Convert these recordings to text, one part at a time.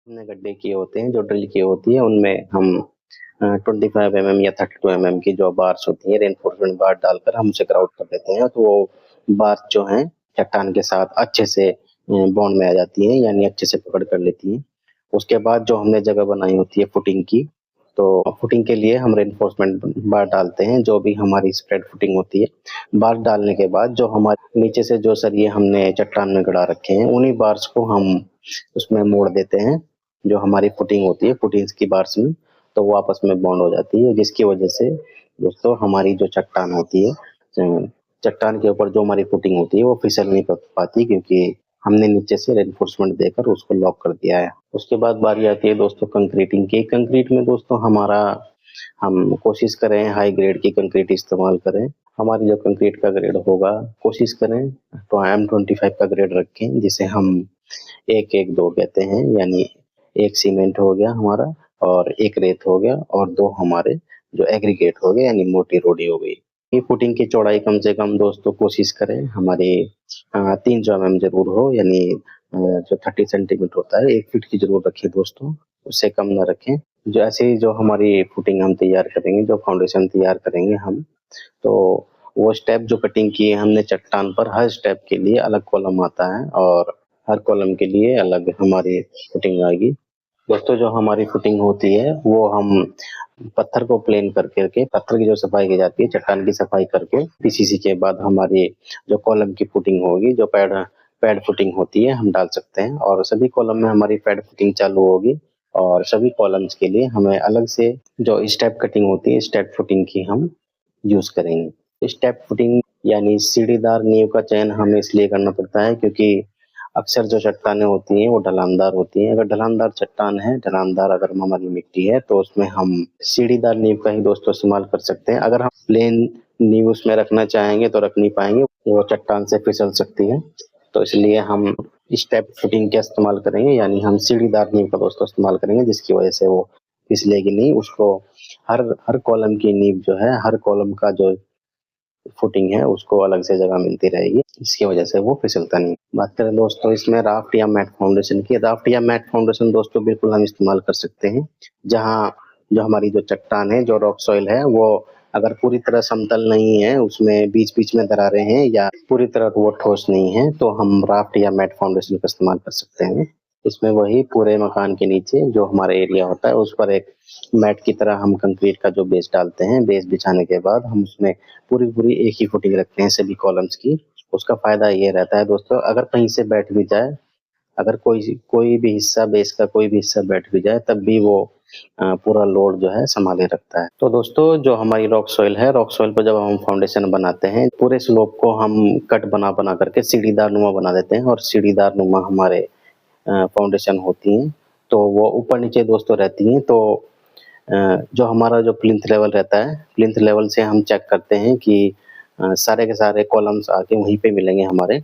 हमने गड्ढे किए होते हैं, जो ड्रिल की होती है, उनमें हम 25 या 32 की जो बार्स होती हैं, रेनफोर्समेंट बार डालकर हम उसे ग्राउट कर देते हैं, तो वो बार्स जो हैं चट्टान के साथ अच्छे से बॉन्ड में आ जाती हैं, यानी अच्छे से पकड़ कर लेती हैं। उसके बाद जो हमने जगह बनाई होती है फुटिंग की, तो फुटिंग के लिए हम रेनफोर्समेंट बार डालते हैं, जो भी हमारी स्प्रेड फुटिंग होती है। बार डालने के बाद जो हमारे नीचे से जो सरिये हमने चट्टान में गड़ा रखे हैं, उन्हीं बार्स को हम उसमें मोड़ देते हैं, जो हमारी फुटिंग होती है, फुटिंग्स की बार्स में, तो वो आपस में बॉन्ड हो जाती है, जिसकी वजह से दोस्तों हमारी जो चट्टान होती है, चट्टान के ऊपर जो हमारी फुटिंग होती है, वो फिसल नहीं पाती, क्योंकि हमने नीचे से रेनफोर्समेंट देकर उसको लॉक कर दिया है। उसके बाद बारी आती है दोस्तों कंक्रीटिंग की। कंक्रीट में दोस्तों हम कोशिश करें हाई ग्रेड की कंक्रीट इस्तेमाल करें। हमारी जो कंक्रीट का ग्रेड होगा, कोशिश करें तो M25 का ग्रेड रखें, जिसे हम 1-1-2 कहते हैं, यानी 1 सीमेंट हो गया हमारा, और 1 रेत हो गया, और 2 हमारे जो एग्रीगेट हो गए, यानी मोटी रोडी हो गई। ये फुटिंग की चौड़ाई कम से कम दोस्तों कोशिश करें हमारी 300 mm जरूर हो, यानी जो 30 सेंटीमीटर होता है, 1 फीट की जरूर रखें दोस्तों, उससे कम ना रखें। जैसे ही जो हमारी फुटिंग हम तैयार करेंगे, जो फाउंडेशन तैयार करेंगे हम, तो वो स्टेप जो कटिंग की है हमने चट्टान पर, हर स्टेप के लिए अलग कॉलम आता है, और हर कॉलम के लिए अलग हमारी फुटिंग आएगी। दोस्तों जो हमारी फुटिंग होती है, वो हम पत्थर को प्लेन करके पत्थर की जो सफाई की जाती है, चट्टान की सफाई करके पीसीसी के बाद हमारी जो कॉलम की फुटिंग होगी, जो पैड पैड फुटिंग होती है, हम डाल सकते हैं, और सभी कॉलम में हमारी पैड फुटिंग चालू होगी, और सभी कॉलम्स के लिए हमें अलग से जो स्टेप कटिंग होती है, स्टेप फुटिंग की हम यूज करेंगे। स्टेप फुटिंग यानी सीढ़ीदार नींव का चयन हमें इसलिए करना पड़ता है, क्योंकि अक्सर जो चट्टानें होती हैं वो ढलानदार होती हैं। अगर ढलानदार चट्टान है, ढलानदार अगर हमारी मिट्टी है, तो उसमें हम सीढ़ीदार नींव का ही दोस्तों इस्तेमाल कर सकते हैं। अगर हम प्लेन नींव उसमें रखना चाहेंगे तो रख नहीं पाएंगे, वो चट्टान से फिसल सकती है, तो इसलिए हम स्टेप फुटिंग का इस्तेमाल करेंगे, यानी हम सीढ़ीदार नींव का दोस्तों इस्तेमाल करेंगे, जिसकी वजह से वो फिसलेगी नहीं। उसको हर हर कॉलम की नींव जो है, हर कॉलम का जो फुटिंग है, उसको अलग से जगह मिलती रहेगी, इसकी वजह से वो फिसलता नहीं। बात करें दोस्तों इसमें राफ्ट या मैट फाउंडेशन की। राफ्ट या मैट फाउंडेशन दोस्तों बिल्कुल हम इस्तेमाल कर सकते हैं, जहाँ जो हमारी जो चट्टान है, जो रॉक सॉइल है, वो अगर पूरी तरह समतल नहीं है, उसमें बीच बीच में दरारें हैं, या पूरी तरह वो ठोस नहीं है, तो हम राफ्ट या मैट फाउंडेशन का इस्तेमाल कर सकते हैं। इसमें वही पूरे मकान के नीचे जो हमारा एरिया होता है, उस पर एक मैट की तरह हम कंक्रीट का जो बेस डालते हैं, बेस बिछाने के बाद हम उसमें पूरी एक ही फुटिंग रखते हैं सभी कॉलम्स की। उसका फायदा ये रहता है दोस्तों, अगर कहीं से बैठ भी जाए, अगर कोई भी हिस्सा, बेस का कोई भी हिस्सा बैठ भी जाए, तब भी वो पूरा लोड जो है संभाले रखता है। तो दोस्तों जो हमारी रॉक सॉइल है, रॉक सॉइल पर जब हम फाउंडेशन बनाते हैं, पूरे स्लोप को हम कट बना करके सीढ़ीदार नुमा बना देते हैं, और सीढ़ीदार नुमा हमारे फाउंडेशन होती हैं, तो वो ऊपर नीचे दोस्तों रहती हैं। तो जो हमारा जो प्लिंथ लेवल रहता है, प्लिंथ लेवल से हम चेक करते हैं कि सारे के सारे कॉलम्स आके वहीं पे मिलेंगे हमारे।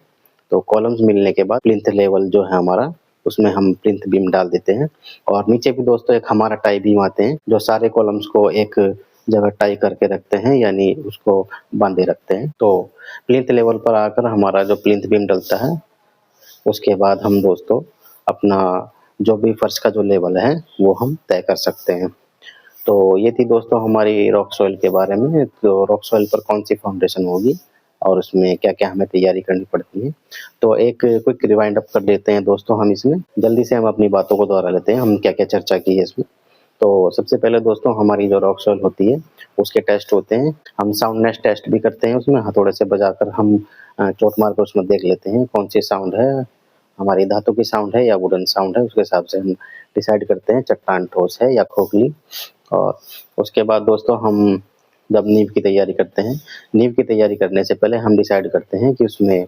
तो कॉलम्स मिलने के बाद प्लिंथ लेवल जो है हमारा, उसमें हम प्लिंथ बीम डाल देते हैं, और नीचे भी दोस्तों एक हमारा टाई बीम आते हैं, जो सारे कॉलम्स को एक जगह टाई करके रखते हैं, यानी उसको बांधे रखते हैं। तो प्लिंथ लेवल पर आकर हमारा जो प्लिंथ बीम डलता है, उसके बाद हम दोस्तों अपना जो भी फर्श का जो लेवल है, वो हम तय कर सकते हैं। तो ये थी दोस्तों हमारी रॉक सॉइल के बारे में। तो रॉक सॉइल पर कौन सी फाउंडेशन होगी, और उसमें क्या-क्या हमें तैयारी करनी पड़ती है। तो एक क्विक रिवाइंड अप कर लेते हैं दोस्तों हम इसमें। जल्दी से हम अपनी बातों को दोहरा लेते हैं, हम क्या-क्या चर्चा की है इसमें। तो सबसे पहले दोस्तों हमारी जो रॉक सॉइल होती है, उसके टेस्ट होते हैं। हम साउंडनेस टेस्ट भी करते हैं उसमें, हथौड़े से बजाकर हम चोट मारकर उसमें देख लेते हैं कौन सी साउंड है, हमारी धातु की साउंड है या वुडन साउंड है। उसके हिसाब से हम डिसाइड करते हैं चट्टान ठोस है या खोखली। और उसके बाद दोस्तों हम जब नींव की तैयारी करते हैं, नींव की तैयारी करने से पहले हम डिसाइड करते हैं कि उसमें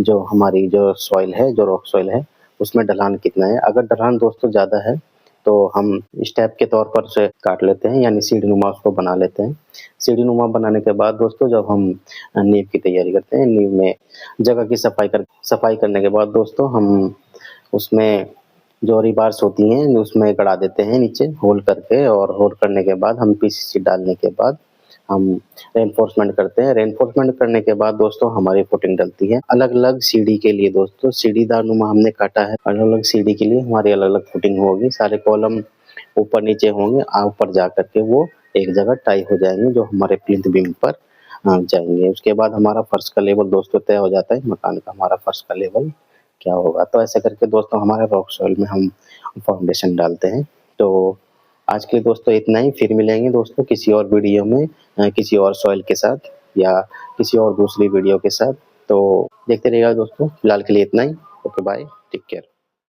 जो हमारी जो सॉइल है, जो रॉक सॉइल है, उसमें ढलान कितना है। अगर ढलान दोस्तों ज़्यादा है, तो हम स्टेप के तौर पर उसे काट लेते हैं, यानी सीढ़ीनुमा उसको बना लेते हैं। सीढ़ीनुमा बनाने के बाद दोस्तों जब हम नींव की तैयारी करते हैं, नींव में जगह की सफाई करने के बाद दोस्तों हम उसमें जो रिबार्स होती हैं, उसमें गड़ा देते हैं नीचे होल करके, और होल करने के बाद हम पीसीसी डालने के बाद हम रेनफोर्समेंट करते हैं। रेनफोर्समेंट करने के बाद दोस्तों हमारी फुटिंग डलती है। अलग-अलग सीढ़ी के लिए दोस्तों सीढ़ीदार नुमा हमने काटा है। अलग-अलग सीढ़ी के लिए हमारी अलग-अलग फुटिंग होगी। सारे कॉलम ऊपर-नीचे होंगे, ऊपर जा कर के वो एक जगह टाई हो जाएँगे जो हमारे प्लिंथ बीम पर जाएँगे। उसके बाद हमारा फर्श का लेवल दोस्तों तय हो जाता है, मकान का हमारा फर्श का लेवल क्या होगा। तो ऐसे करके दोस्तों हमारे रॉक सॉइल में हम फाउंडेशन डालते हैं। तो आज के लिए दोस्तों इतना ही, फिर मिलेंगे दोस्तों किसी और वीडियो में किसी और सॉइल के साथ या किसी और दूसरी वीडियो के साथ। तो देखते रहिएगा दोस्तों, फिलहाल के लिए इतना ही। Okay bye, take care.